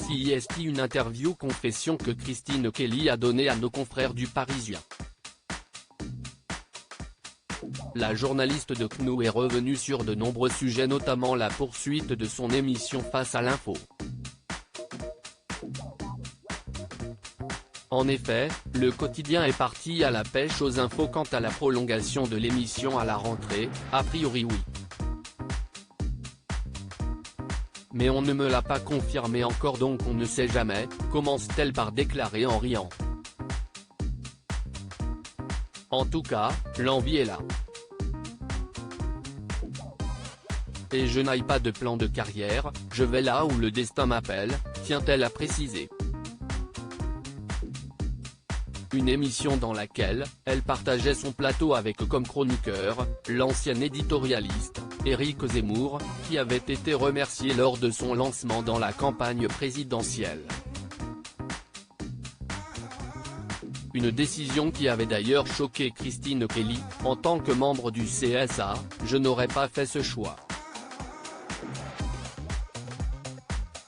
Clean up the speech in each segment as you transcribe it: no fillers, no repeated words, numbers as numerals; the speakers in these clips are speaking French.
CIST, une interview confession que Christine Kelly a donnée à nos confrères du Parisien. La journaliste de CNews est revenue sur de nombreux sujets, notamment la poursuite de son émission Face à l'info. En effet, le quotidien est parti à la pêche aux infos quant à la prolongation de l'émission à la rentrée, a priori oui. Mais on ne me l'a pas confirmé encore, donc on ne sait jamais, commence-t-elle par déclarer en riant. En tout cas, l'envie est là. Et je n'aille pas de plan de carrière, je vais là où le destin m'appelle, tient-elle à préciser. Une émission dans laquelle elle partageait son plateau avec comme chroniqueur, l'ancien éditorialiste, Éric Zemmour, qui avait été remercié lors de son lancement dans la campagne présidentielle. Une décision qui avait d'ailleurs choqué Christine Kelly, en tant que membre du CSA, je n'aurais pas fait ce choix.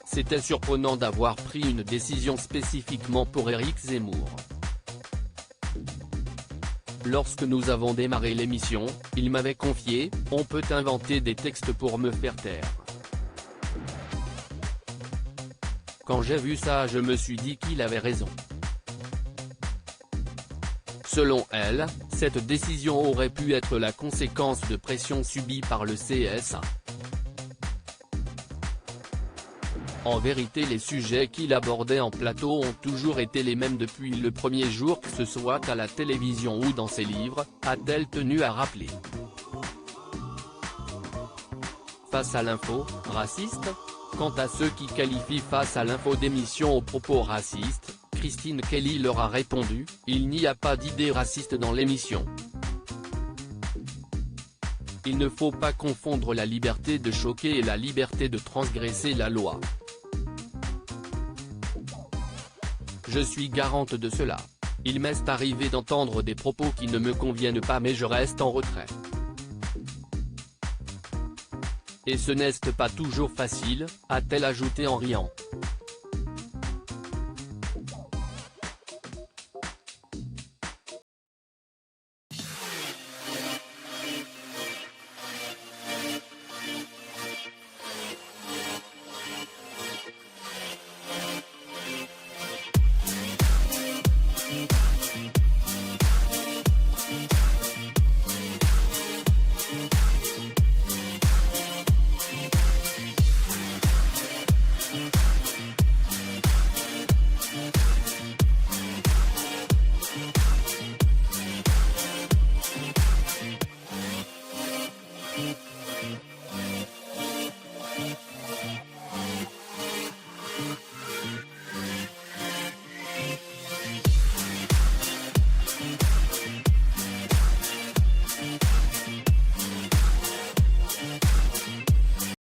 C'était surprenant d'avoir pris une décision spécifiquement pour Éric Zemmour. Lorsque nous avons démarré l'émission, il m'avait confié « On peut inventer des textes pour me faire taire ». Quand j'ai vu ça, je me suis dit qu'il avait raison. Selon elle, cette décision aurait pu être la conséquence de pressions subies par le CSA. En vérité, les sujets qu'il abordait en plateau ont toujours été les mêmes depuis le premier jour, que ce soit à la télévision ou dans ses livres, a-t-elle tenu à rappeler. Face à l'info, raciste ? Quant à ceux qui qualifient Face à l'info d'émission aux propos racistes, Christine Kelly leur a répondu « Il n'y a pas d'idée raciste dans l'émission. Il ne faut pas confondre la liberté de choquer et la liberté de transgresser la loi. Je suis garante de cela. Il m'est arrivé d'entendre des propos qui ne me conviennent pas, mais je reste en retrait. Et ce n'est pas toujours facile, a-t-elle ajouté en riant. Mm-hmm.